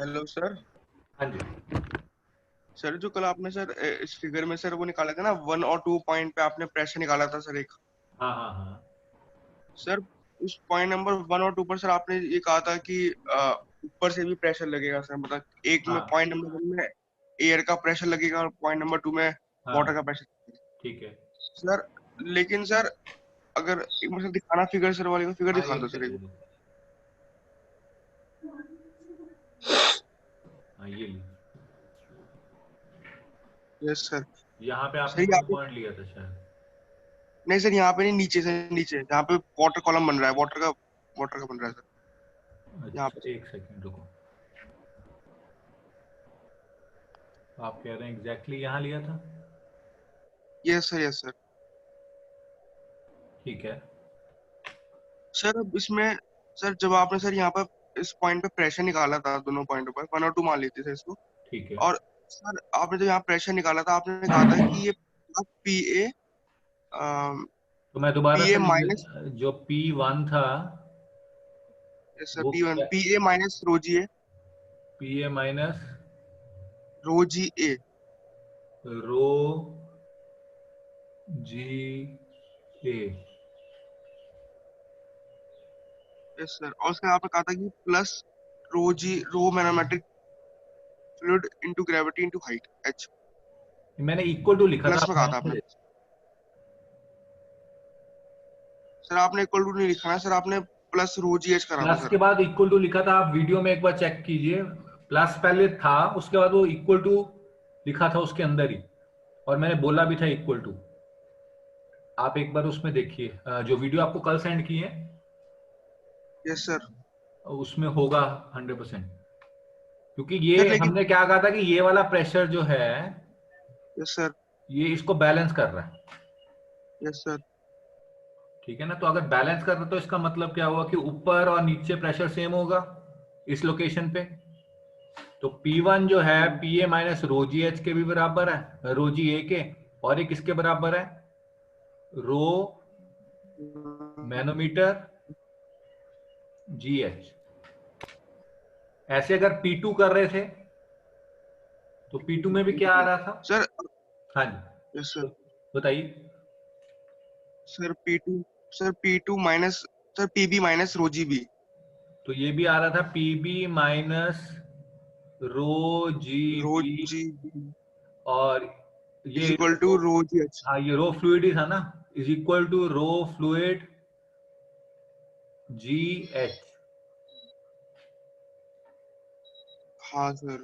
Hello sir. हाँ जी। Sir जो कल आपने सर इस फिगर में सर वो निकाला था ना, 1 और 2 पॉइंट पे आपने प्रेशर निकाला था सर एक। हाँ हाँ हाँ। सर उस पॉइंट नंबर 1 और 2 पर सर आपने ये कहा था कि ऊपर से भी प्रेशर लगेगा सर, मतलब एक में हाँ पॉइंट नंबर 1 में एयर का प्रेशर लगेगा और पॉइंट नंबर 2 में वाटर का हाँ। प्रेशर लगेगा ठीक है। सर। लेकिन सर अगर एक बार सर दिखाना फिगर, सर वाले को फिगर हाँ दिखा एक दो सर एक सेकेंड। बार। हाँ ये ली। Yes sir. यहाँ पे सर आपने ये 2 आप, पॉइंट लिया था शायद। नहीं सर यहाँ पे नहीं, नीचे से नीचे जहाँ पे वाटर कॉलम बन रहा है, वाटर का बन रहा है सर, यहाँ अच्छा पे। एक सेकेंड रुको। आप कह रहे हैं एग्जैक्टली यहाँ लिया था। Yes sir, yes sir. ठीक है। सर अब इसमें सर जब आपने सर यहाँ पर इस पॉइंट पे प्रेशर निकाला था, दोनों पॉइंटों पर 1 और 2 मान लेते थे इसको। ठीक है। और सर आपने जो यहाँ प्रेशर निकाला था, आपने कहा था कि ये पी ए तो मैं दोबारा पी ए से लिख माइनस, देता जो P1 था सर वो P1 क्या। P A minus rho ji A, PA minus rho ji A. Rho ji A. Yes sir, और उसके आपने कहा था कि plus rho manometric fluid into gravity into height H. मैंने इक्वल टू लिखा था, प्लस आप में कहा था माइनस आपने। ले। सर आपने इक्वल टू नहीं लिखा है सर, आपने प्लस रो जी एच करा था प्लस सर। के बाद इक्वल टू लिखा था, आप वीडियो में एक बार चेक कीजिए। प्लस पहले था, उसके बाद वो इक्वल टू लिखा था उसके अंदर ही। और मैंने बोला भी था इक्वल टू। आप एक बार उसमें देखिए, जो वीडियो आपको कल सेंड किए यस सर। उसमें होगा 100%। क्योंकि सर ये लेकिन, हमने क्या कहा था कि ये वाला प्रेशर जो है यस सर, ये इसको बैलेंस कर रहा है। Yes sir. ठीक है ना। तो अगर बैलेंस कर रहा है तो इसका मतलब क्या हुआ कि ऊपर और नीचे प्रेशर सेम होगा इस लोकेशन पे। तो P1 जो है PA minus rho g H के भी बराबर है, रो जी ए के। और ये किसके बराबर है, रो मैनोमीटर जी एच। ऐसे अगर P2 कर रहे थे तो P2 में भी क्या आ रहा था। सर, हाँ जी। Yes sir. बताइए। Sir P2, sir P2 minus, sir PB minus rho g b, तो ये भी आ रहा था PB minus rho g rho b. जी और इज ये equal to rho, rho g h. हाँ ये रो फ्लूइड ही था ना, is equal to rho fluid g h. हाँ सर।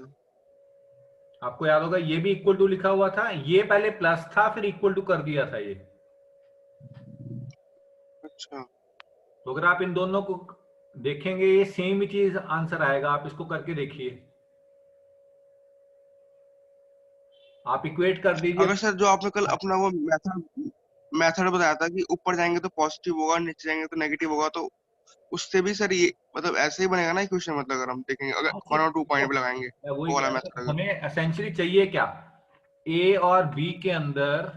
आपको याद होगा ये भी इक्वल टू लिखा हुआ था, ये पहले प्लस था फिर इक्वल टू कर दिया था ये। अच्छा। तो अगर आप इन दोनों को देखेंगे ये सेम ही चीज आंसर आएगा। आप इसको करके देखिए, आप इक्वेट कर दीजिए। अगर सर जो आपने कल अपना वो मेथड मेथड बताया था कि ऊपर जाएंगे तो पॉजिटिव होगा, नीचे जाएंगे तो नेगेटिव होगा, तो उससे भी सर ये मतलब ऐसे ही बनेगा ना क्वेश्चन, मतलब अगर हम देखेंगे, अगर हाँ वन सर, और टू तो पॉइंट पे लगाएंगे मैं वही वो कह वाला रहा मेथड था, अगर। हमें एसेंशियली चाहिए क्या, ए और बी के अंदर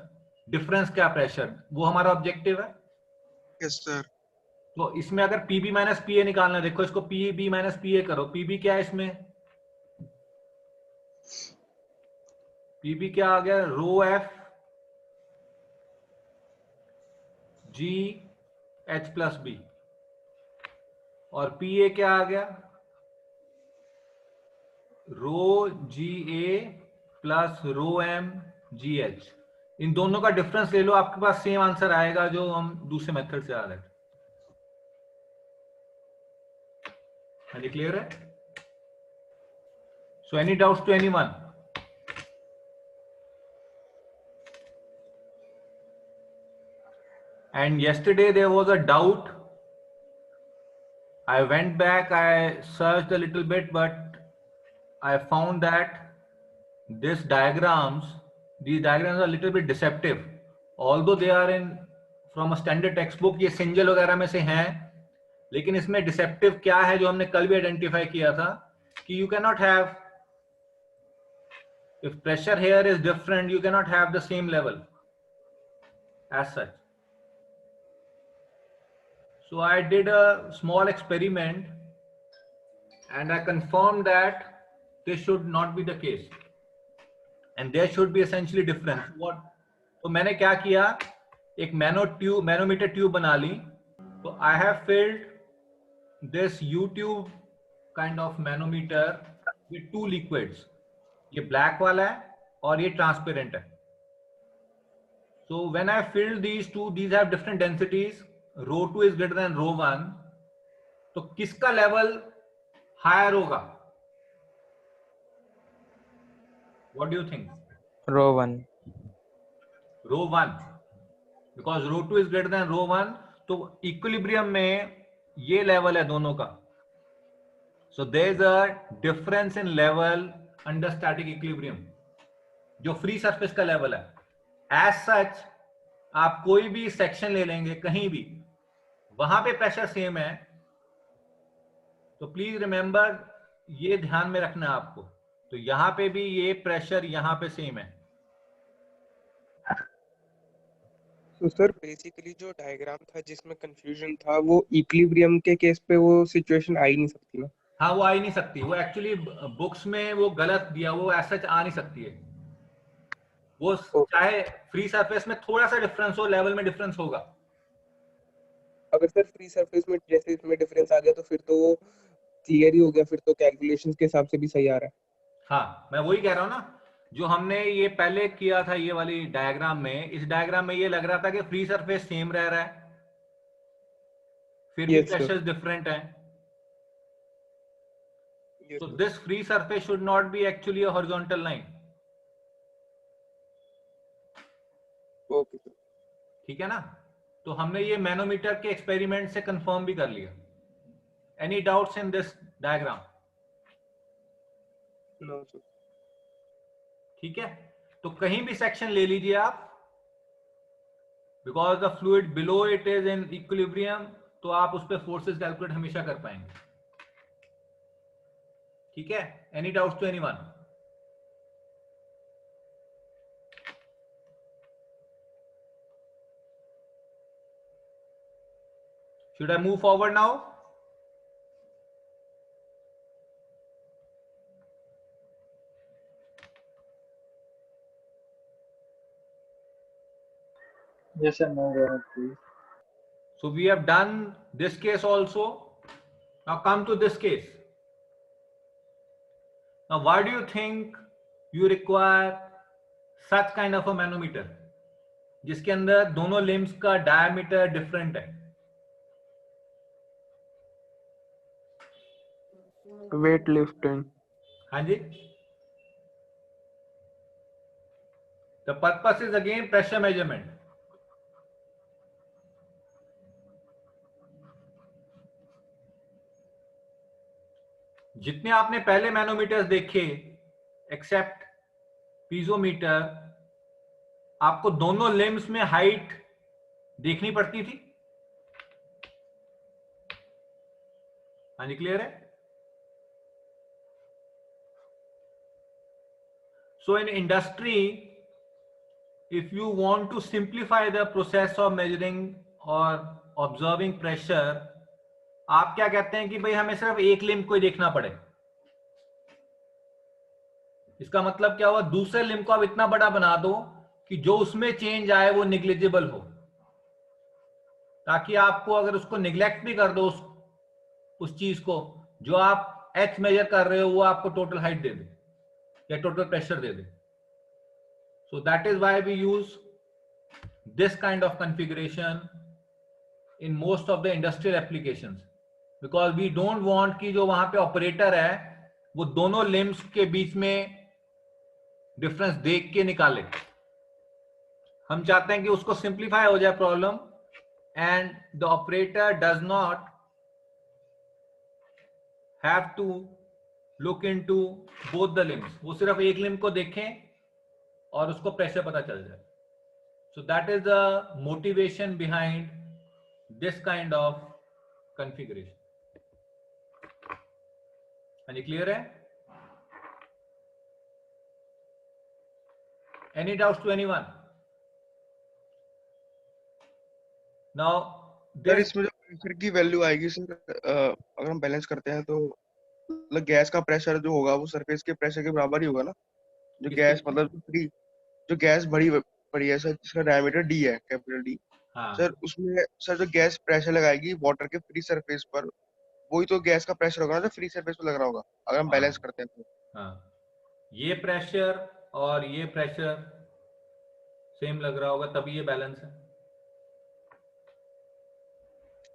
डिफरेंस क्या प्रेशर, वो हमारा ऑब्जेक्टिव है। Yes sir. तो इसमें अगर पीबी माइनस पीए निकालना है, देखो इसको पीबी माइनस पीए करो। पीबी क्या है इसमें, पीबी क्या आ गया, rho f g h plus b. और पीए क्या आ गया, rho ji a plus rho m g h. इन दोनों का डिफरेंस ले लो, आपके पास सेम आंसर आएगा जो हम दूसरे मेथड से आ रहे थे। हाँ जी, क्लियर है। So any doubts to anyone. And yesterday there was a doubt. I went back, I searched a little bit, but I found that these diagrams are a little bit deceptive. Although they are in from a standard textbook, ये सिंजल वगैरह में से हैं, लेकिन इसमें deceptive क्या है जो हमने कल भी आइडेंटिफाई किया था कि you can not have, if pressure here is different, you cannot have the same level as such. So I did a small experiment and I confirmed that this should not be the case and there should be essentially difference. What, तो मैंने क्या किया, एक manometer tube बना ली. तो I have filled this U-tube kind of manometer with two liquids. ये black वाला है और ये transparent है. So when I filled these two, these have different densities. Rho 2 is greater than rho 1. तो किसका level higher होगा? What do you think? Rho 1. Rho 1. Because rho 2 is greater than rho 1. तो equilibrium में ये level है दोनों का. So there is a difference in level under static equilibrium. जो free surface का level है. As such, आप कोई भी section ले लेंगे कहीं भी, वहां पे pressure same है. तो please remember, ये ध्यान में रखना है आपको. तो यहां पे भी ये pressure यहां पे same है. तो सर बेसिकली जो डायग्राम था जिसमें कंफ्यूजन था, वो इक्विलिब्रियम के केस पे वो सिचुएशन आ ही नहीं सकती ना? हाँ, वो आ ही नहीं सकती. वो एक्चुअली बुक्स में वो गलत दिया, वो ऐसा आ नहीं सकती है. वो चाहे फ्री सरफेस में थोड़ा सा डिफरेंस हो, लेवल में डिफरेंस होगा. अगर सर फ्री सरफेस में जैसे इसमें डिफरेंस आ गया तो फिर तो वो क्लियर ही हो गया, फिर तो कैलकुलेशंस के हिसाब से भी सही आ रहा है. हाँ, मैं वही कह रहा हूँ ना, जो हमने ये पहले किया था ये वाली डायग्राम में, इस डायग्राम में ये लग रहा था कि फ्री सरफेस सेम रह रहा है, फिर भी प्रेशर्स डिफरेंट है. So this free surface should not be actually a horizontal line. Okay sir. ठीक है ना? तो हमने ये मैनोमीटर के एक्सपेरिमेंट से कंफर्म भी कर लिया. Any doubts in this diagram? No sir. ठीक है, तो कहीं भी सेक्शन ले लीजिए आप, because the fluid below it is in equilibrium, तो आप उस पर फोर्सेस कैलकुलेट हमेशा कर पाएंगे. ठीक है, any doubts to anyone? Should I move forward now? Yes, sir. No, please. So we have done this case also. Now come to this case. Now why do you think you require such kind of a manometer जिसके अंदर दोनों limbs का diameter different है? Weight lifting. हाँ जी. The purpose is again pressure measurement. जितने आपने पहले manometers देखे एक्सेप्ट पीजोमीटर, आपको दोनों लिम्स में हाइट देखनी पड़ती थी. हाँ जी, क्लियर है? So in industry, if you want to simplify the process of measuring or observing pressure, आप क्या कहते हैं कि भाई हमें सिर्फ एक लिम्ब को ही देखना पड़े. इसका मतलब क्या हुआ, दूसरे लिम्ब को आप इतना बड़ा बना दो कि जो उसमें चेंज आए वो निग्लिजिबल हो, ताकि आपको अगर उसको निग्लेक्ट भी कर दो उस चीज को, जो आप एच मेजर कर रहे हो, वो आपको टोटल हाइट दे दे या टोटल प्रेशर दे दे. So that is why we use this kind of configuration in most of the industrial applications, because we don't want कि जो वहां पे ऑपरेटर है वो दोनों लिम्स के बीच में डिफरेंस देख के निकाले. हम चाहते हैं कि उसको सिंप्लीफाई हो जाए problem, and the operator does not have to look into both the limbs. वो सिर्फ एक लिम्ब को देखें और उसको प्रेशर पता चल जाए. सो that is the motivation behind this kind of configuration. हाँ जी, क्लियर है? Any doubts to anyone? Now, sir इसमें जो प्रेशर की वैल्यू आएगी सर, अगर हम बैलेंस करते हैं तो मतलब गैस का प्रेशर जो होगा वो सरफेस के प्रेशर के बराबर ही होगा ना, जो किसके? गैस मतलब फ्री, जो गैस बड़ी बड़ी है सर, जिसका डायमीटर डी है, कैपिटल डी। हाँ सर उसमें सर जो गैस प्रेशर लगाएगी वाटर के फ्री सरफेस पर, वही तो गैस का प्रेशर होगा ना जो फ्री सरफेस पे लग रहा होगा, अगर हम बैलेंस हाँ करते हैं तो। हाँ, ये प्रेशर और ये प्रेशर सेम लग रहा होगा तभी ये बैलेंस है।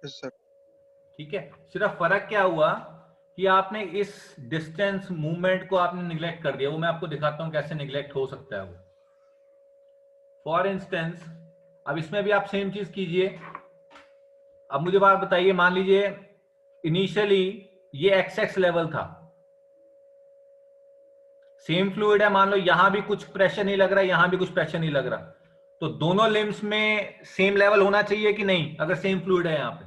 Yes sir. ठीक है, सिर्फ फर्क क्या हुआ कि आपने इस डिस्टेंस मूवमेंट को आपने निगलेक्ट कर दिया। वो मैं आपको दिखाता हूं कैसे निगलेक्ट हो सकता है वो। फॉर इंस्टेंस अब इसमें भी आप सेम चीज कीजिए। अब मुझे बात बताइए, मान लीजिए इनिशियली ये एक्स लेवल था, सेम फ्लूइड है, मान लो यहां भी कुछ प्रेशर नहीं लग रहा, यहां भी कुछ प्रेशर नहीं लग रहा, तो दोनों लिम्स में सेम लेवल होना चाहिए कि नहीं, अगर सेम फ्लूइड है यहां पे?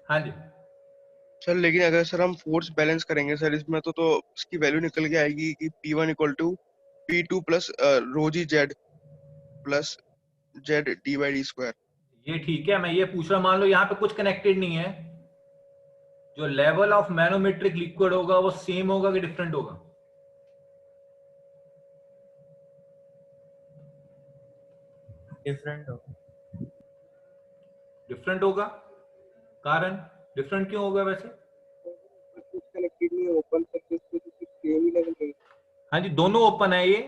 हाँ जी। सर लेकिन अगर सर हम फोर्स बैलेंस करेंगे सर इसमें तो इसकी वैल्यू निकल के आएगी कि P1 equal to P2 plus rho ji Z plus Z D by D square. ये ठीक है, मैं ये पूछ रहा हूं, मान लो यहां पे कुछ कनेक्टेड नहीं है, जो लेवल ऑफ मैनोमेट्रिक लिक्विड होगा वो सेम होगा कि डिफरेंट होगा? डिफरेंट हो। डिफरेंट होगा। कारण डिफरेंट क्यों होगा वैसे? कुछ कनेक्टेड नहीं है, ओपन सरफेस पे तो सिर्फ सेम ही लेवल रहेगा। हाँ जी, दोनों ओपन है, ये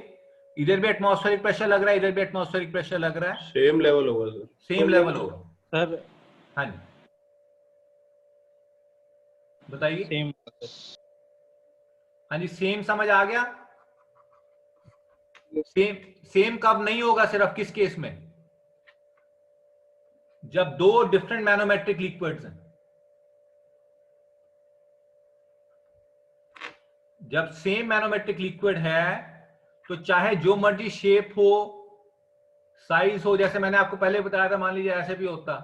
इधर भी एटमॉस्फेरिक प्रेशर लग रहा है, इधर भी एटमॉस्फेरिक प्रेशर लग रहा है, सेम लेवल होगा सर। सेम लेवल होगा। सर हाँ जी बताइए। सेम। हाँ जी, सेम समझ आ गया। सेम सेम कब नहीं होगा, सिर्फ किस केस में? जब दो डिफरेंट मैनोमेट्रिक लिक्विड्स हैं। जब सेम मैनोमेट्रिक लिक्विड है तो चाहे जो मर्जी शेप हो, साइज हो, जैसे मैंने आपको पहले बताया था, मान लीजिए ऐसे भी होता,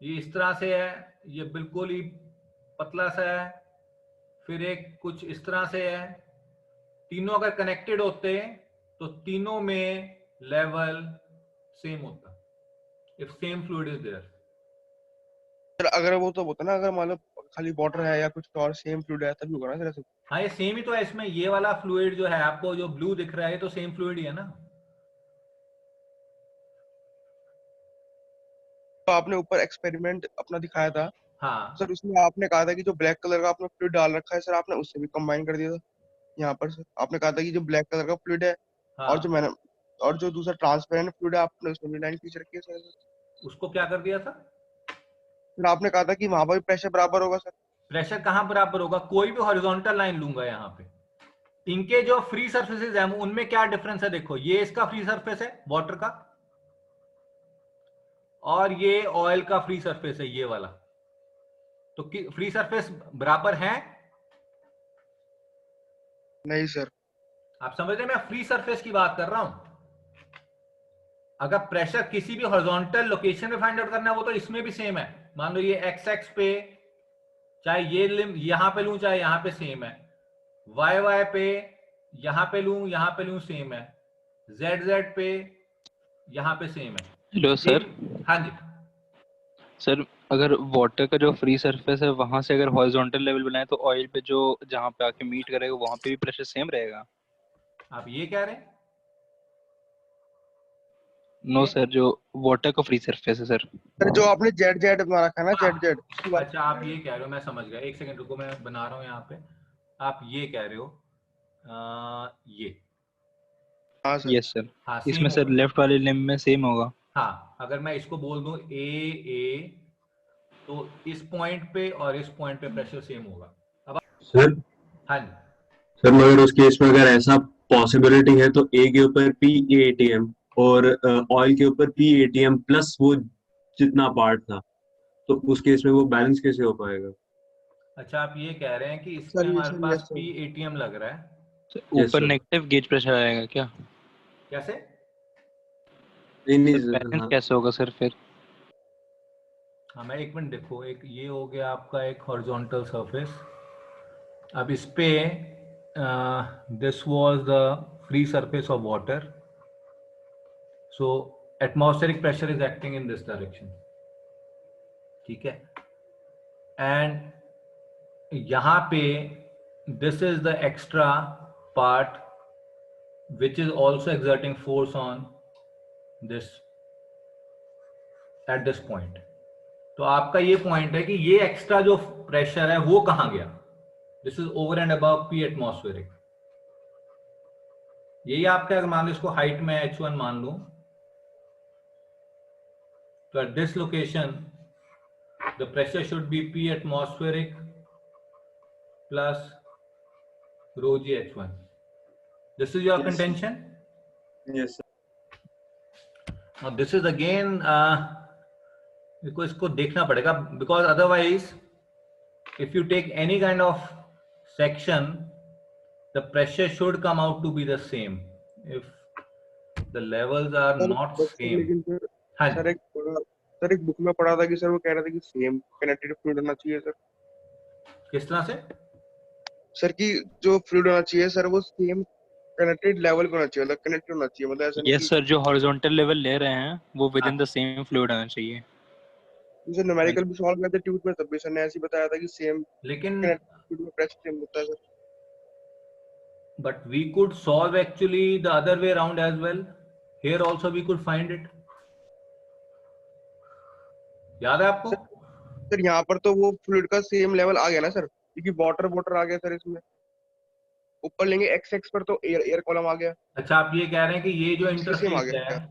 ये इस तरह से है, ये बिल्कुल ही पतला सा है, फिर एक कुछ इस तरह से है, तीनों अगर कनेक्टेड होते तो तीनों में लेवल सेम होता, if same fluid is there. Sir अगर वो तो होता ना, अगर मान लो खाली वाटर है या कुछ और सेम फ्लूइड है तभी होगा ना सर ऐसे। हाँ ये सेम ही तो है, इसमें ये वाला फ्लूइड जो है आपको जो ब्लू दिख रहा है तो सेम फ्लूइड ही है ना। तो आपने ऊपर एक्सपेरिमेंट अपना दिखाया था हाँ सर, उसमें आपने कहा था कि जो ब्लैक कलर का आपने फ्लूइड डाल रखा है सर, आपने उससे भी कंबाइन कर दिया था यहाँ पर सर। आपने कहा था कि जो ब्लैक कलर का फ्लूइड है और जो हाँ, मैंने और जो दूसरा ट्रांसपेरेंट फ्लूइड है आपने उसमें भी लाइन खींच रखी है सर। उसको क्या कर दिया था? फिर आपने कहा था कि वहां पर भी प्रेशर बराबर होगा सर। प्रेशर कहां बराबर होगा? कोई भी हॉरिजॉन्टल लाइन लूंगा यहाँ पे, इनके जो फ्री सरफेसेस हैं उनमें क्या डिफरेंस है? देखो ये इसका फ्री सरफेस है वाटर का, और ये ऑयल का फ्री सरफेस है ये वाला, तो फ्री सरफेस बराबर है? नहीं सर। आप समझ रहे हैं, मैं फ्री सरफेस की बात कर रहा हूं। अगर प्रेशर किसी भी हॉरिजॉन्टल लोकेशन पे फाइंड आउट करना है वो तो इसमें भी सेम है। मान लो ये एक्स एक्स पे, चाहे ये यहां पे लूं चाहे यहां पे सेम है, वाई वाई पे यहां पे लूं सेम है, जेड जेड पे यहां पे सेम है। Hello sir. हाँ जी। सर अगर वाटर का जो फ्री सरफेस है वहां से अगर हॉरिजॉन्टल लेवल बनाए तो ऑयल पे जो जहाँ पे आके मीट करेगा वहां पे भी प्रेशर सेम रहेगा? आप ये कह रहे हैं? नो ये सर, जो वाटर का फ्री सरफेस है सर। सर जो आपने जेड जेड बना रखा है ना, जेड जेड उसकी बात। अच्छा आप ये कह रहे हो, मैं समझ गया, एक सेकंड रुको, मैं बना रहा हूं यहाँ पे। आप ये कह रहे हो ये, हाँ सर। Yes sir. हाँ इसमें सेम सर होगा। लेफ्ट वाले लिम्ब में सेम होगा। हाँ अगर मैं इसको बोल दूं ए तो इस पॉइंट पे और इस पॉइंट पे प्रेशर सेम होगा। अब सर हाँ जी, सर मगर उस केस में अगर ऐसा पॉसिबिलिटी है तो ए के ऊपर पी एटीएम और ऑयल के ऊपर पी एटीएम प्लस वो जितना पार्ट था, तो उस केस में वो बैलेंस कैसे हो पाएगा? अच्छा आप ये कह रहे हैं कि इसमें सर ये हमारे सर पास यस सर। पी एटीएम लग रहा है। तो यस ऊपर सर। नेगेटिव गेज प्रेशर आएगा क्या? कैसे? नहीं नहीं तो सर, बैलेंस हाँ। कैसे होगा सर फिर? हाँ मैं एक मिनट, देखो, एक ये हो गया आपका एक हॉरिजॉन्टल सरफेस। अब इस पे this was the free surface of water, so atmospheric pressure is acting in this direction. ठीक है, एंड यहाँ पे this is the extra part which is also exerting force on this at this point. तो आपका ये point है कि ये एक्स्ट्रा जो प्रेशर है वो कहाँ गया? This is over and above P atmospheric. यही आपका, अगर मान लो इसको हाइट में h1 मान लूं, तो at this location the pressure should be P atmospheric plus rho g h1. This is your Yes. contention. Yes, sir. Now this is again इसको देखना पड़ेगा, because otherwise if you take any kind of section the pressure should come out to be the same if the levels are not same. लेकिन sir हाँ sir एक book में पढ़ा था कि सर वो कह रहे थे कि सेम कनेक्टेड फ्लूइड होना चाहिए सर. किस तरह से? सर की जो फ्लूइड होना चाहिए सर वो सेम कनेक्टेड लेवल पे होना चाहिए, मतलब कनेक्टेड होना चाहिए, मतलब ऐसा नहीं यस सर, जो हॉरिजॉन्टल लेवल ले रहे हैं वो with in the same fluid आना चाहिए. जैसे न्यूमेरिकल भी सॉल्व करते ट्यूब में, तब भी सर ने ऐसे ही बताया था कि सेम लेकिन कनेक्टेड में प्रेशर सेम होता है sir. but we could solve actually the other way around as well. Here also we could find it. याद है आपको? सर यहाँ पर तो वो फ्लूइड का सेम लेवल आ गया ना सर, क्योंकि वाटर आ गया सर इसमें. ऊपर लेंगे एक्स एक्स पर तो एयर कॉलम आ गया. अच्छा, आप ये कह रहे हैं कि ये जो इसलिए same आ इंटरफेस गया. है,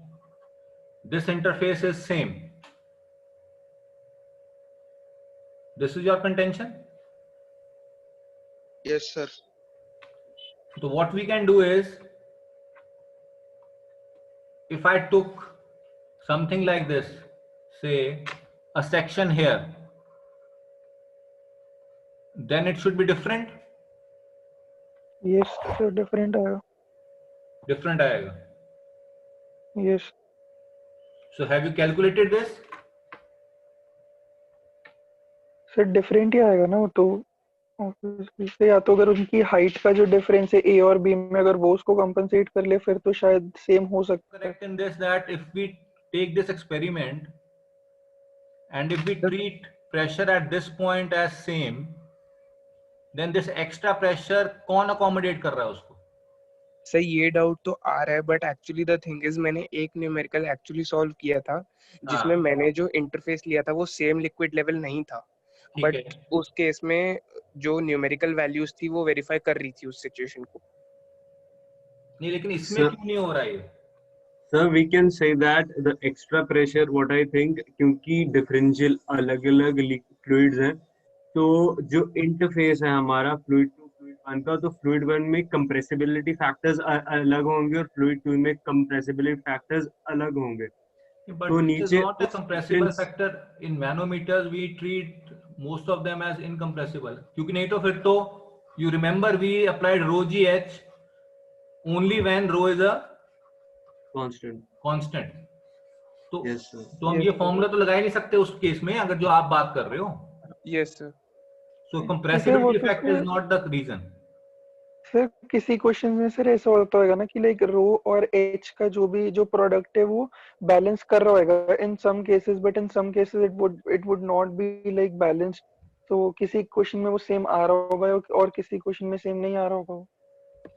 this interface is same. This is your contention? Yes sir. So what we can do is, if I took something like this, say a section here, then it should be different. Yes, sir, different आएगा. Different आएगा. Yes. So have you calculated this? Sir different ही आएगा ना वो तो. Obviously से या तो अगर उनकी हाइट का जो डिफरेंस है ए और बी में, अगर वो उसको कंपनसेट कर ले फिर तो शायद सेम हो सकता है. Correct in this that if we take this experiment and if we treat pressure at this point as same, then this extra pressure कौन accommodate कर रहा है उसको? सर ये डाउट तो आ रहा है, but actually the thing is मैंने एक न्यूमेरिकल एक्चुअली सॉल्व किया था जिसमें मैंने जो इंटरफेस लिया था वो सेम लिक्विड लेवल नहीं था, बट उस केस में जो न्यूमेरिकल वैल्यूज थी वो वेरीफाई कर रही थी उस सिचुएशन को. नहीं, लेकिन इसमें Sir- क्यों नहीं हो रहा है? Sir, we can say that the extra pressure, what I think, क्योंकि differential अलग-अलग fluids हैं, तो जो interface है हमारा fluid to fluid 1 का, तो fluid 1 में compressibility factors अलग होंगे और fluid 2 में compressibility factors अलग होंगे. But तो it is नीचे not a compressible difference- factor. In manometers we treat most of them as incompressible. क्योंकि नहीं तो फिर तो you remember we applied rho g h only when rho is a constant. constant. तो Yes, sir. तो हम Yes, ये sir. Formula तो लगा ही नहीं सकते उस केस में, अगर जो आप बात कर रहे हो. Yes sir. So वो compressibility तो factor is फिर- not the reason. सर किसी क्वेश्चन में सर ऐसा होता होगा ना कि लाइक रो और एच का जो प्रोडक्ट है वो बैलेंस कर रहा होगा in some cases, but in some cases it would not be like balanced. तो किसी क्वेश्चन में वो सेम आ रहा होगा और किसी क्वेश्चन में सेम नहीं आ रहा होगा.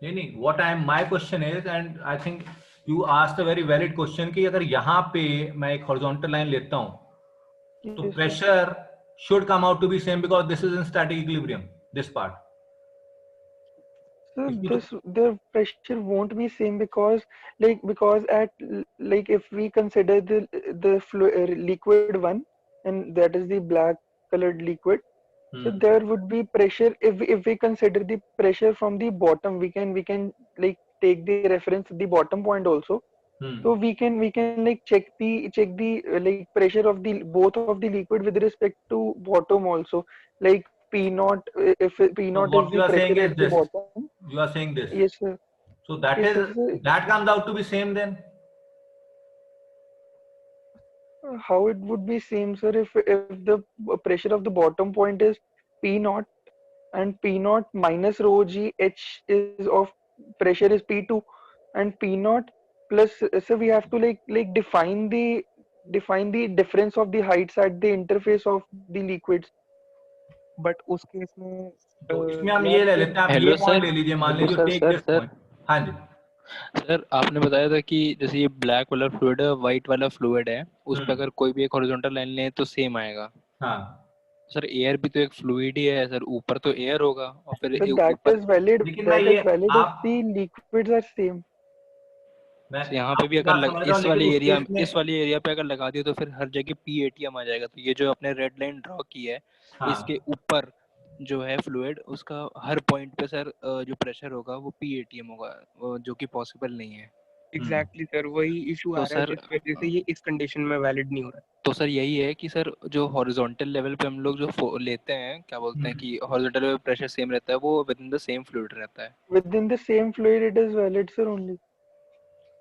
नहीं, what I am, my question is, and I think you asked a very valid question कि अगर यहाँ पे मैं एक horizontal line लेता हूँ, तो Yes, sir. pressure should come out to be same because this is in static equilibrium, this part. So If you- the pressure won't be same because at like if we consider the liquid one, and that is the black colored liquid, so there would be pressure. If we consider the pressure from the bottom, we can like take the reference the bottom point also. So we can like check the like pressure of the both of the liquid with respect to bottom also, like P naught, if P naught what is you the are saying pressure is at the this. bottom. You are saying this. Yes, sir. So that Yes, is sir. that comes out to be same then. How it would be same, sir, if the pressure of the bottom point is P naught and P naught minus rho g h is of pressure is P2 and P naught plus, so we have to like define the define the difference of the heights at the interface of the liquids. But उस case में तो इसमें हम यार ये ले फिर लेते हैं, आप हेलो ये पॉइंट सर, ले लीजिए, मान हेलो लीजिए sir, take sir this sir point. हाँ जी। सर आपने बताया था कि जैसे ये ब्लैक वाला फ्लूइड है, व्हाइट वाला फ्लूइड है, उस पर अगर कोई भी एक हॉरिजॉन्टल लाइन ले तो सेम आएगा। हाँ सर एयर भी तो एक फ्लूइड ही है सर, ऊपर तो एयर होगा और फिर So that ऊपर is valid. लेकिन मैं That ये is valid if आप the liquids are same. मैं यहाँ पे भी आपकी अगर बात समझ रहा हूँ, इस लेकिन वाली उस एरिया केस में इस वाली एरिया पे अगर लगा दिया तो फिर हर जगह पी एटीएम आ जाएगा। तो ये जो आपने रेड लाइन ड्रॉ की है, इसके हाँ ऊपर जो है फ्लूइड, उसका हर पॉइंट पे सर जो प्रेशर होगा वो पी एटीएम होगा, जो कि पॉसिबल नहीं है। एग्जैक्टली सर वही इशू आ तो रहा है सर जिस वजह से ये इस कंडीशन में वैलिड नहीं हो रहा है। तो सर यही है कि सर जो हॉरिजॉन्टल लेवल पे हम लोग जो लेते हैं, क्या बोलते हैं कि हॉरिजॉन्टल लेवल प्रेशर सेम रहता है, वो with in the same fluid रहता है। Within the same fluid, it is valid, sir, only.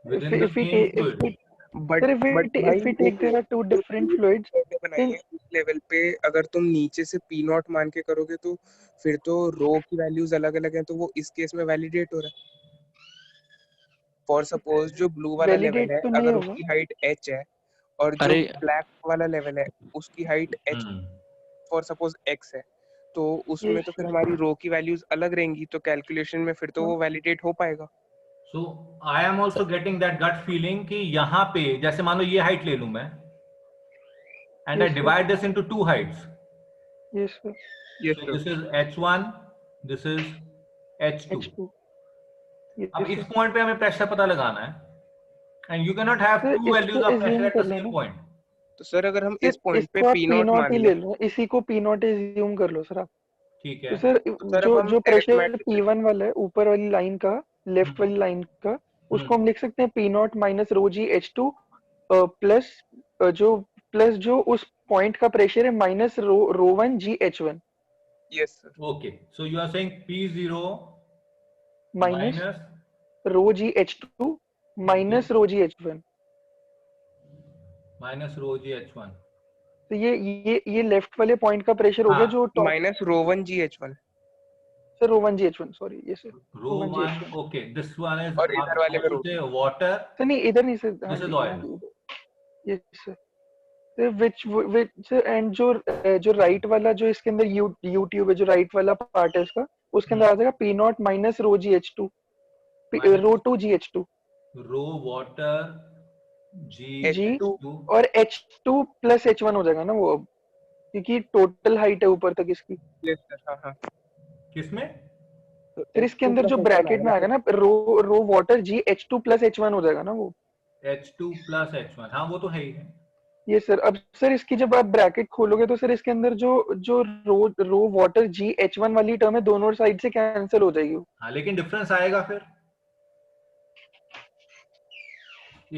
With in the same fluid. But Sir, भाई if we take देखो there are two जो different तुमने fluids, curve बनाई then है उस level पे अगर तुम नीचे से पी नॉट मान के करोगे तो फिर तो रो की वैल्यूज अलग अलग हैं, तो वो इस केस में वैलिडेट हो रहा है। फॉर सपोज जो ब्लू वाला लेवल validate है तो नहीं अगर होगा. उसकी हाइट h है और जो अरे ब्लैक वाला लेवल है उसकी height h for suppose x है, तो उसमें Yes, तो फिर sir. हमारी रो की वैल्यूज अलग रहेंगी, तो कैलकुलेशन में फिर तो वो वैलिडेट हो पाएगा। So I am also getting that gut feeling कि यहाँ पे जैसे मान लो ये हाइट ले लूं मैं, and I Yes, sir. Divide this into two Heights. Yes, sir. Yes So sir. this is H1, this is H2. H2. अब Yes, इस sir. पॉइंट पे हमें प्रेशर पता लगाना है, and you can not have Sir, to values इसको of pressure assume eight कर the same लेना. पॉइंट। तो सर अगर हम सर इस पॉइंट पे इसको आप पी पी नॉट नॉट मान ही ले, ले लो, इसी को पी नॉट एज्यूम कर लो सर आप. ठीक तो है। सर तो सर जो अब हम जो प्रेशर arithmetic P1 वाला है ऊपर वाली लाइन का, लेफ्ट वाली लाइन का, उसको हम लिख सकते हैं P naught minus rho G H2 plus जो उस पॉइंट का प्रेशर है minus rho one G H1 yes sir. Okay, so you are saying P0 minus minus rho G H2 minus rho G H1. Minus rho G H1। तो ये left वाले point का pressure हो गया हाँ, जो top. Minus rho one G H1 sir rho one G H1, sorry, ये sir rho rho one G one, H1. Okay, this one is, और आप इधर वाले में बोल रो सकते टू। हैं वाटर, सर नहीं, इधर नहीं सर. हाँ दिस इज जी, हाँ ऑयल। जी, यस सर. which एंड जो राइट वाला जो इसके अंदर यू ट्यूब है, जो राइट वाला पार्ट है इसका, उसके अंदर आ जाएगा P naught minus rho G H2 rho two G H2 rho water G G H2 और H2 प्लस H1 हो जाएगा ना वो, अब क्योंकि टोटल हाइट है ऊपर तक इसकी. Yes sir. हाँ हाँ। किसमें? तो फिर इसके H2 अंदर जो प्लस H1 ब्रैकेट आएगा में ना आएगा फिर। ना रो वाटर जी H2 प्लस H1 हो जाएगा ना वो. H2 प्लस H1, हाँ वो तो है ही है। ये सर, अब सर इसकी जब आप ब्रैकेट खोलोगे तो सर इसके अंदर जो जो रो वाटर जी H1 वाली टर्म है दोनों साइड से कैंसिल हो जाएगी. हाँ लेकिन डिफरेंस आएगा फिर।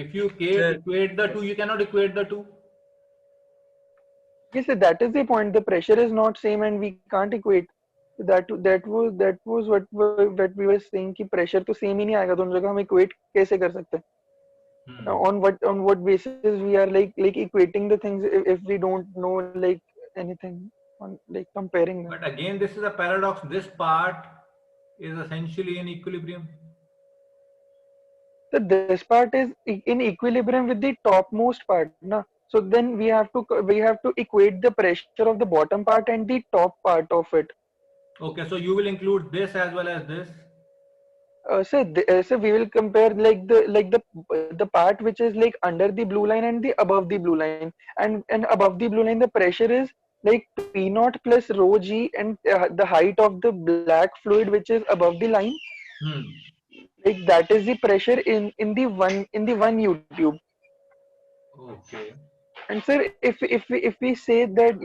If you equate the two, you cannot equate the two. Yes, sir, that is the point. The pressure is not same and we can't equate. That was what we were saying कि pressure तो same ही नहीं आएगा दोनों जगह. हम equate कैसे कर सकते हैं? On what basis we are like equating the things if we don't know like anything on like comparing them. But again, this is a paradox. This part is essentially in equilibrium. So this part is in equilibrium with the topmost part, na? So then we have to equate the pressure of the bottom part and the top part of it. Okay, so you will include this as well as this. So we will compare like the part which is like under the blue line and the above the blue line, and above the blue line the pressure is like P naught plus rho g, and the height of the black fluid which is above the line, like that is the pressure in the one U tube. Okay. And sir, if we say that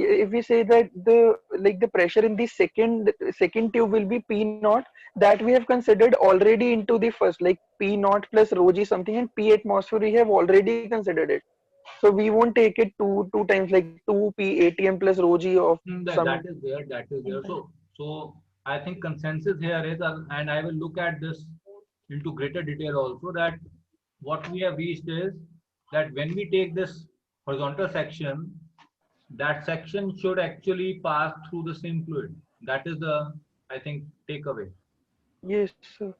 the pressure in the second tube will be P naught, that we have considered already into the first, like P naught plus rho g something, and P atmosphere we have already considered it. So we won't take it two times, like 2 P ATM plus rho g of some. That is there. That is there. So I think consensus here is, and I will look at this into greater detail also, that what we have reached is that when we take this horizontal section, that section should actually pass through the same fluid. That is the, I think, takeaway. Yes, sir.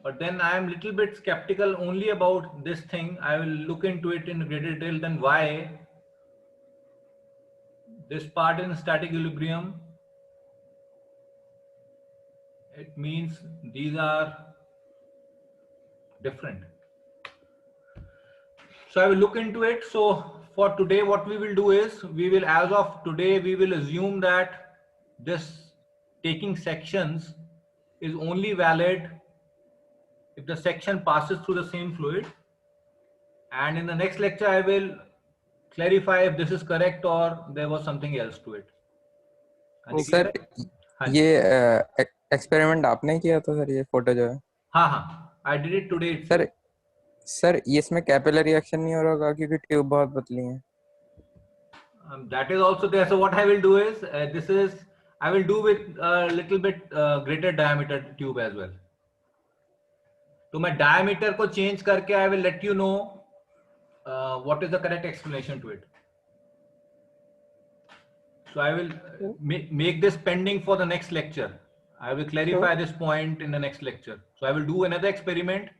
but then I am little bit skeptical only about this thing. I will look into it in greater detail. Then why this part in static equilibrium? It means these are different. So I will look into it. So for today, what we will do is we will, as of today, we will assume that this taking sections is only valid if the section passes through the same fluid. And in the next lecture, I will clarify if this is correct or there was something else to it. Sir ये experiment आपने किया था sir, ये photo जो है? हाँ हाँ, I did it today. Sir ये इसमें कैपिलरी रिएक्शन नहीं हो रहा होगा क्योंकि ट्यूब बहुत पतली है. That is also there. So what I will do is I will do with a little bit greater diameter tube as well. तो मैं diameter को change करके I will let you know what is the correct explanation to it. So I will make this pending for the next lecture. I will clarify this point in the next lecture. So I will do another experiment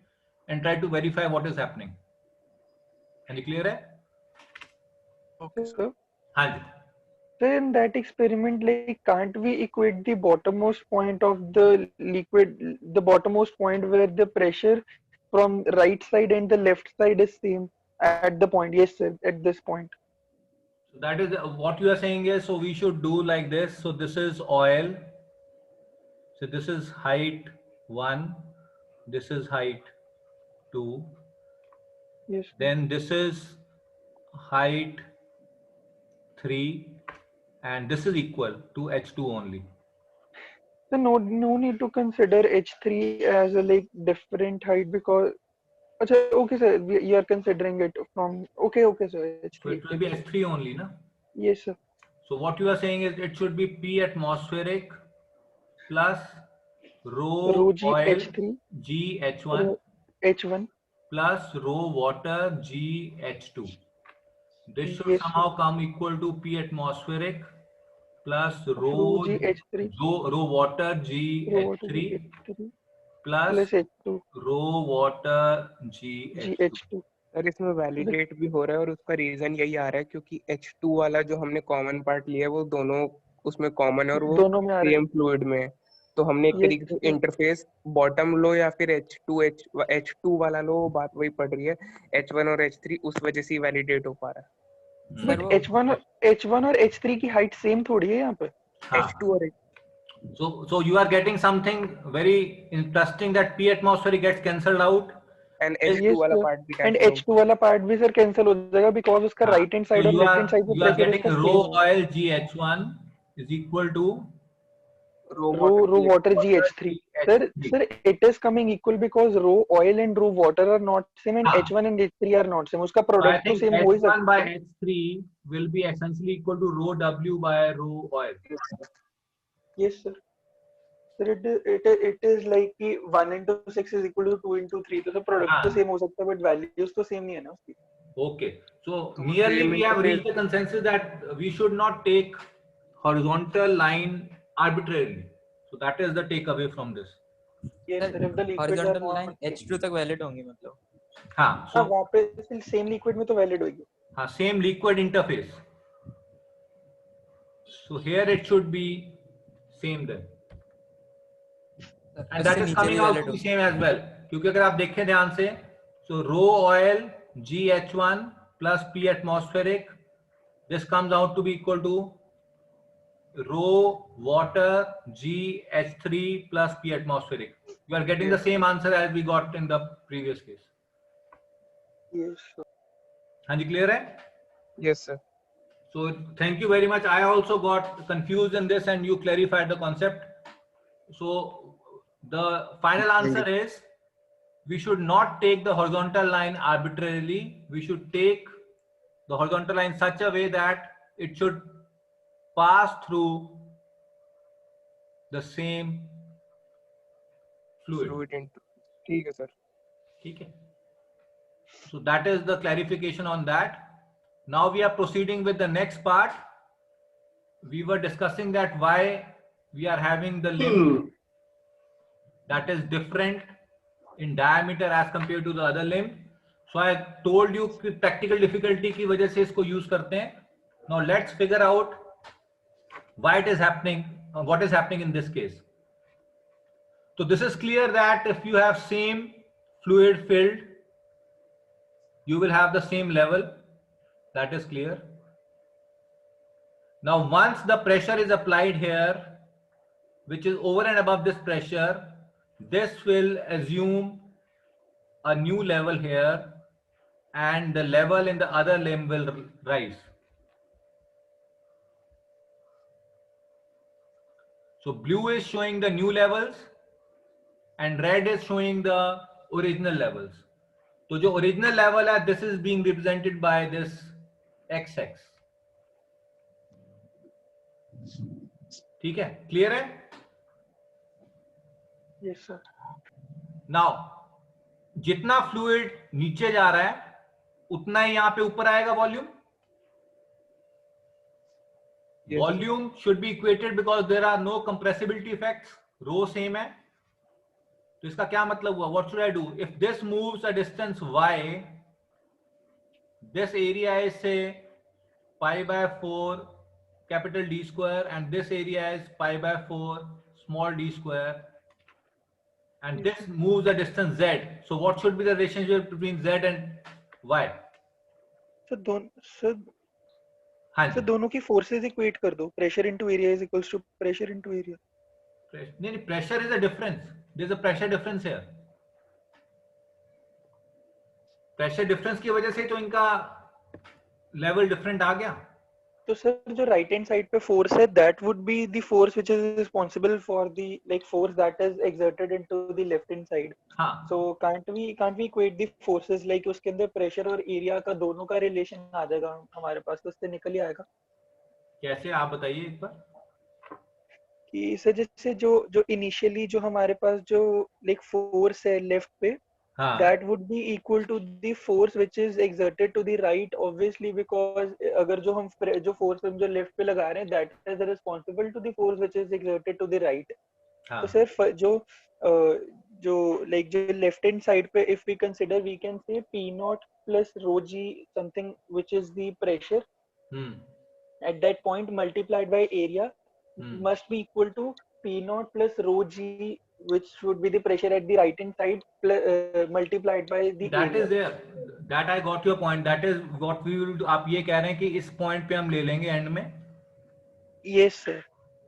and try to verify what is happening. Can you clear it? Okay, sir. हाँ जी. So in that experiment, like, can't we equate the bottommost point of the liquid, the bottommost point where the pressure from right side and the left side is same at the point? Yes, sir, at this point. So that is what you are saying is, so we should do like this. So this is oil. So this is height 1. This is height 2. Yes. Then this is height 3. And this is equal to H2 only. So no need to consider H3 as a like different height because okay sir, you are considering it from okay sir, H3. So it will be H3 only, no? Yes sir. So what you are saying is it should be P atmospheric plus rho G oil H3 G H1 H1 plus rho water G H2. This should Yes, somehow come equal to P atmospheric plus rho G H3 rho water G H3 plus H2 rho water G H2. Sir इसमें validate भी हो रहा है और उसका reason यही आ रहा है क्योंकि H2 वाला जो हमने कॉमन पार्ट लिया है वो दोनों उसमें कॉमन है और वो दोनों में आ रहा है। सेम फ्लूइड में है, तो हमने एक तरीके से इंटरफेस बॉटम लो या फिर H2 वाला लो, बात वही पड़ रही है. H1 और H3 उस वजह से वैलिडेट हो पा रहा है. बट H1 और H3 की हाइट सेम थोड़ी है यहाँ पे. H2 और So you are getting something very interesting that P atmospheric gets cancelled out. And H2 वाला पार्ट भी and H2 वाला पार्ट भी सर कैंसिल हो जाएगा because उसका राइट हैंड साइड और लेफ्ट हैंड साइड पे you are pressure getting rho oil GH1 is equal to rho water GH3. Sir, it is coming equal because rho oil and rho water are not same and H1 and H3 are not same. उसका product तो same हो ही सकता है. H1 by H3 will be essentially equal to rho W by rho oil. Yes sir. Sir, it is like कि 1 into 6 is equal to 2 into 3. तो the product तो same हो सकता है but values तो same नहीं है ना उसकी. Okay. So nearly we have reached the consensus that we should not take horizontal line arbitrarily. So that is the takeaway from this. Yes sir. If the liquid horizontal line H2 तक valid होंगी मतलब. हाँ. So वहाँ पे same liquid में तो valid होगी. हाँ, same liquid interface. So here it should be same then. And that is coming out to be same as well. क्योंकि अगर आप देखें ध्यान से, so rho oil GH1 plus P atmospheric, this comes out to be equal to rho water GH3 plus P atmospheric. You are getting the same answer as we got in the previous case. Yes sir. हाँ जी, clear है? Yes sir. So thank you very much. I also got confused in this and you clarified the concept. So the final answer is we should not take the horizontal line arbitrarily. We should take the horizontal line such a way that it should pass through the same fluid. ठीक है sir. ठीक है. So that is the clarification on that. Now we are proceeding with the next part. We were discussing that why we are having the limit that is different in diameter as compared to the other limb. So I told you कि practical difficulty की वजह से इसको use करते हैं. Now let's figure out why it is happening, what is happening in this case. So this is clear that if you have same fluid filled, you will have the same level. That is clear. Now once the pressure is applied here, which is over and above this pressure, this will assume a new level here, and the level in the other limb will rise. So blue is showing the new levels and red is showing the original levels. So जो original level है, this is being represented by this XX. ठीक है, clear है? Yes sir. Now जितना fluid नीचे जा रहा है उतना ही यहाँ पे ऊपर आएगा volume. Yes. Volume should be equated because there are no compressibility effects. Rho same है. तो इसका क्या मतलब हुआ? What should I do? If this moves a distance y, this area is say pi by 4 capital D square, and this area is pi by 4 small d square, and this moves the distance z. So what should be the relationship between z and y? Sir दोनों की forces equate कर दो. Pressure into area is equals to pressure into area. नहीं, pressure is a difference. There is a pressure difference here. Pressure difference की वजह से तो इनका level different आ गया. तो सर जो राइट हैंड साइड पे फोर्स है, that would be the force which is responsible for the like force that is exerted into the left hand side. हाँ. So can't we equate the forces like उसके अंदर pressure और area का दोनों का relation आ जाएगा हमारे पास, तो उससे निकल ही आएगा. कैसे आप बताइए एक बार. कि सर जैसे जो इनिशियली जो हमारे पास जो लाइक फोर्स है लेफ्ट पे, हाँ. that would be equal to the force which is exerted to the right, obviously, because अगर जो हम जो force हम जो left पे लगा रहे हैं, that is responsible to the force which is exerted to the right. हाँ. तो सिर्फ जो like जो left hand side पे if we consider, we can say P naught plus rho g something which is the pressure at that point multiplied by area must be equal to P naught plus rho g, which would be the pressure at the right hand side multiplied by the that area. is there. That I got your point. That is what we will do. आप ये कह रहे हैं कि इस point पे हम ले लेंगे एंड में. Yes sir.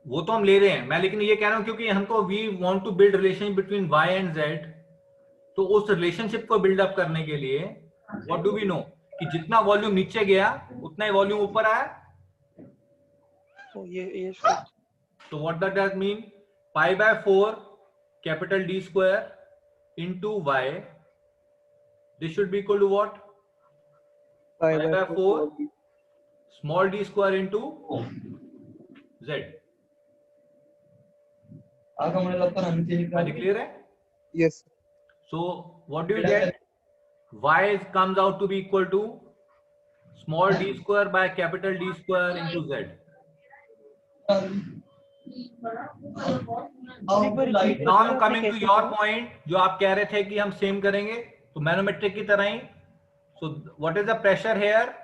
वो तो हम ले रहे हैं, मैं लेकिन ये कह रहा हूँ क्योंकि हमको we want to build relation between y and z. तो उस रिलेशनशिप को बिल्ड अप करने के लिए व्हाट डू वी नो कि जितना वॉल्यूम नीचे गया उतना ही वॉल्यूम ऊपर आया. So yes sir. So what does that mean? Pi by 4 capital D square into y. This should be equal to what? Pi by 4 small d square into z. Are you clear? Yes. So what do you get? Y comes out to be equal to small d square by capital D square into z. Now I'm coming to your point, जो आप कह रहे थे कि हम same करेंगे, तो manometric की तरह ही. So what is the pressure here?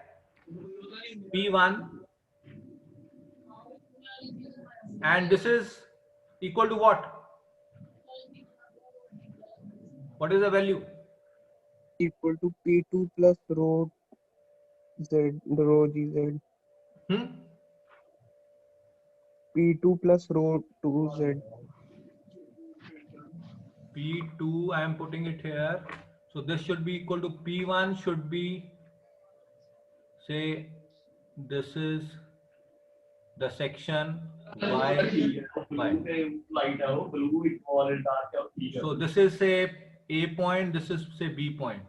P1, and this is equal to what? What is the value? Equal to P2 plus rho z, rho gz. P2 plus rho 2z. P2, I am putting it here. So this should be equal to P1 should be, say, this is the section y. So this is say A point, this is say B point.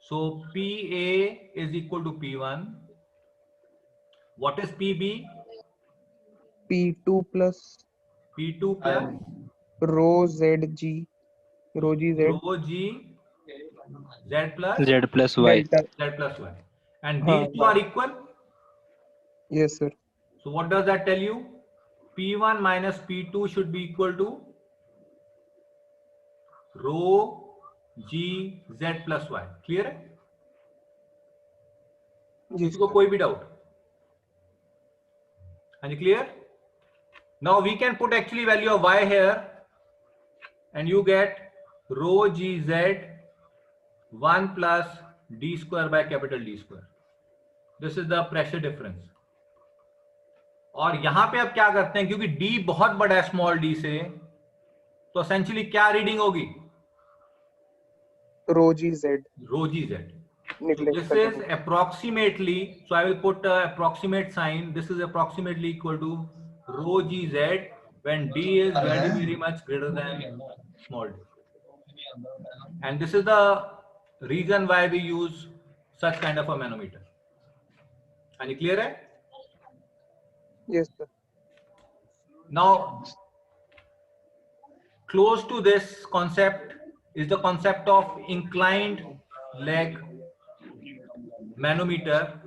So PA is equal to P1. What is PB? P2 plus P2 plus rho zg, rho gz. rho g z plus y. z plus y. And these two are equal? Yes, sir. So what does that tell you? P1 minus P2 should be equal to rho GZ plus Y. Clear है? जी किसी को sir. कोई भी doubt? हाँ जी, clear? Now we can put actually value of Y here and you get rho GZ 1 plus D square by capital D square. This is the pressure difference. और यहां पे अब क्या करते हैं, क्योंकि D बहुत बड़ा है स्मॉल d से, तो एसेंशियली क्या रीडिंग होगी? Rho ji z Rho GZ. So neglect this कर is देंगे। approximately, so I will put a approximate sign. This is approximately equal to rho GZ when D is very, very much greater than small d. And this is the reason why we use such kind of a manometer. Are you clear? है? Yes sir. Now, close to this concept is the concept of inclined leg manometer.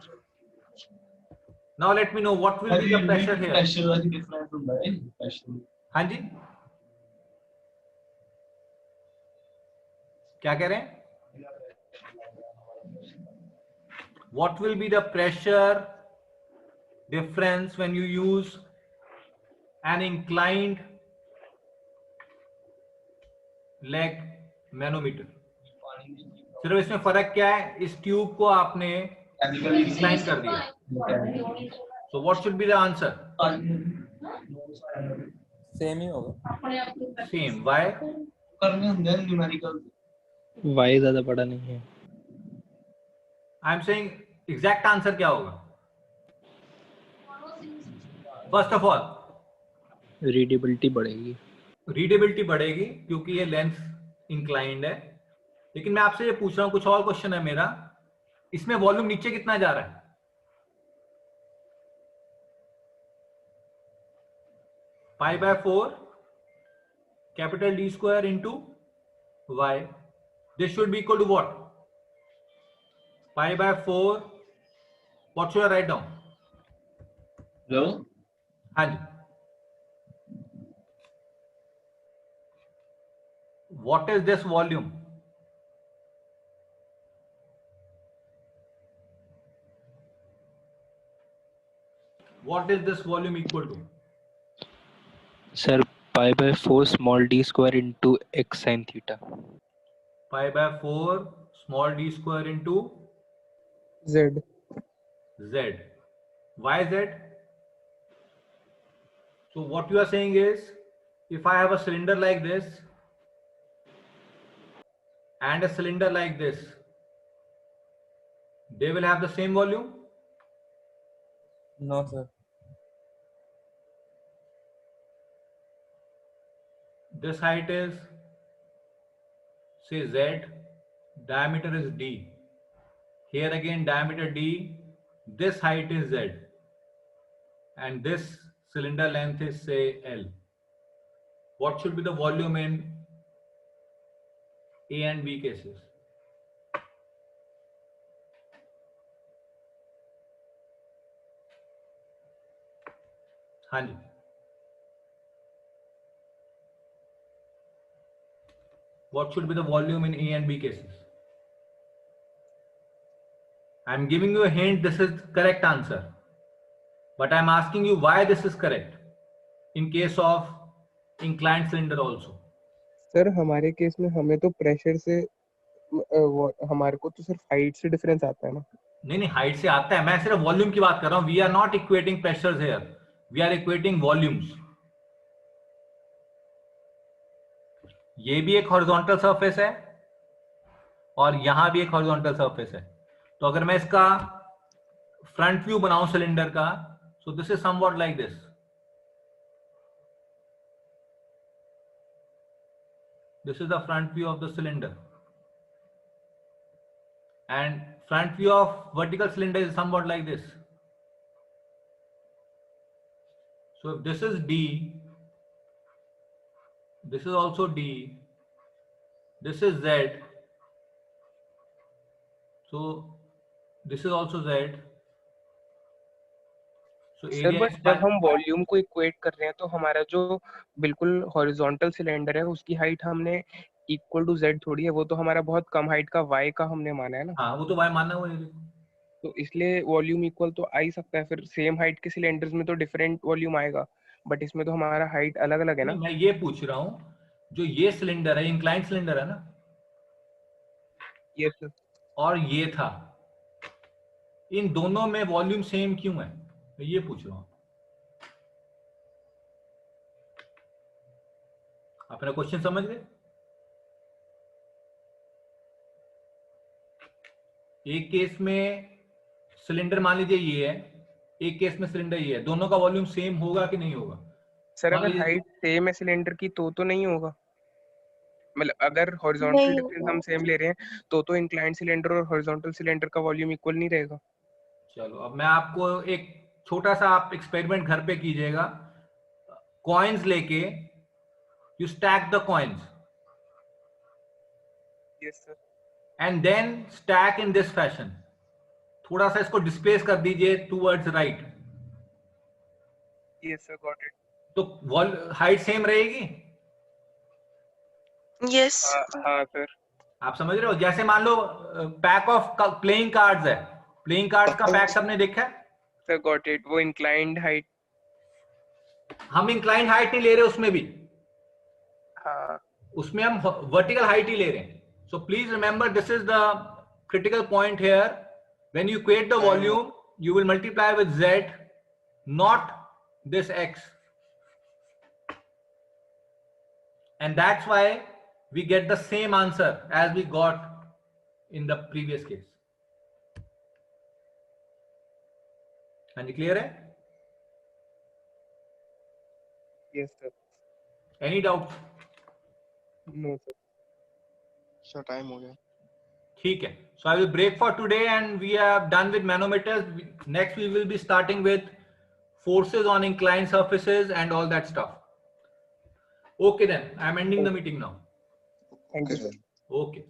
Now let me know what will be the pressure here. हाँ जी, क्या कह रहे हैं? What will be the pressure difference when you use an inclined leg manometer? सिर्फ इसमें फर्क क्या है, इस ट्यूब को आपने इंक्लाइन कर दिया. So what should be the answer? Same ही होगा। Same. Why? Y ज्यादा बड़ा नहीं है। I am saying exact answer क्या होगा? First of all, रीडेबिलिटी बढ़ेगी। रीडेबिलिटी बढ़ेगी क्योंकि ये लेंस इंक्लाइंड है। लेकिन मैं आपसे ये पूछ रहा हूँ, कुछ और क्वेश्चन है मेरा, इसमें वॉल्यूम नीचे कितना जा रहा है? Pi by 4 capital D square into Y. This should be equal to what? Pi by 4, what should I write down? Hello, हाँ जी, what is this volume? What is this volume equal to? Sir pi by 4 small d square into x sin theta. Pi by 4 small d square into Z z. Why z? So what you are saying is, if I have a cylinder like this and a cylinder like this, they will have the same volume? No sir. This height is, say z, diameter is d. Here again diameter d, this height is z, and this cylinder length is say L. What should be the volume in A and B cases? हाँ जी, what should be the volume in A and B cases? I am giving you a hint, this is correct answer, but I am asking you why this is correct in case of inclined cylinder also. Sir हमारे case में हमें तो pressure से हमारे को तो सिर्फ height से डिफरेंस आता है ना। नहीं नहीं, हाइट से आता है, मैं सिर्फ वॉल्यूम की बात कर रहा हूं. We are not equating pressures here, we are equating volumes. ये भी एक हॉरिजॉन्टल सरफेस है और यहां भी एक हॉरिजॉन्टल सरफेस है. तो अगर मैं इसका फ्रंट व्यू बनाऊं सिलेंडर का, so this is somewhat like this. This is the front view of the cylinder, and front view of vertical cylinder is somewhat like this. So if this is D, this is also D, this is Z, so this is also Z. So sir area but is जब हम volume को equate कर रहे हैं तो हमारा जो बिल्कुल हॉरिजॉन्टल सिलेंडर है उसकी हाइट हमने इक्वल टू z थोड़ी है, वो तो हमारा बहुत कम हाइट का y का हमने माना है ना, हाँ वो तो y मानना हुआ है। तो इसलिए वॉल्यूम इक्वल तो आ ही सकता है। फिर सेम हाइट के सिलेंडर्स में तो डिफरेंट वॉल्यूम आएगा, बट इसमें तो हमारा हाइट अलग अलग है ना। नहीं, मैं ये पूछ रहा हूँ जो ये सिलेंडर है इंक्लाइन सिलेंडर है ना, यस सर। और ये था, इन दोनों में वॉल्यूम सेम क्यों है, मैं ये पूछ रहा हूँ। अपना क्वेश्चन समझ गए? एक केस में सिलेंडर मान लीजिए ये है, एक केस में सिलेंडर ये है, दोनों का वॉल्यूम सेम होगा कि नहीं होगा? सर मान अगर लीजिए हाइट सेम है सिलेंडर की तो नहीं होगा, मतलब अगर हॉरिजॉन्टल नहीं डिफरेंस हम सेम ले रहे हैं तो इंक्लाइंड सिलेंडर और हॉरिजॉन्टल सिलेंडर का वॉल्यूम इक्वल नहीं रहेगा। चलो अब मैं आपको एक छोटा सा आप एक्सपेरिमेंट घर पे कीजिएगा। कॉइन्स लेके you stack the coins yes sir. And then stack in this fashion. थोड़ा सा इसको डिस्प्लेस कर दीजिए towards right. Yes sir, got it. तो हाइट सेम रहेगी? यस हाँ सर। आप समझ रहे हो? जैसे मान लो पैक ऑफ प्लेइंग कार्ड्स है, प्लेइंग कार्ड्स का पैक सबने देखा है? सर गॉट इट, वो इंक्लाइंड हाइट। हम इंक्लाइंड हाइट नहीं ले रहे उसमें भी, हाँ उसमें हम वर्टिकल हाइट ही ले रहे हैं। So please remember this is the critical point here. When you create the volume, you will multiply with z, not this x, and that's why we get the same answer as we got in the previous case. And clear है? Yes sir. Any doubts? No sir. Sir time हो गया। ठीक है. So I will break for today and we are done with manometers. Next we will be starting with forces on inclined surfaces and all that stuff. Okay then, I am ending the meeting now. Thank you sir. Okay.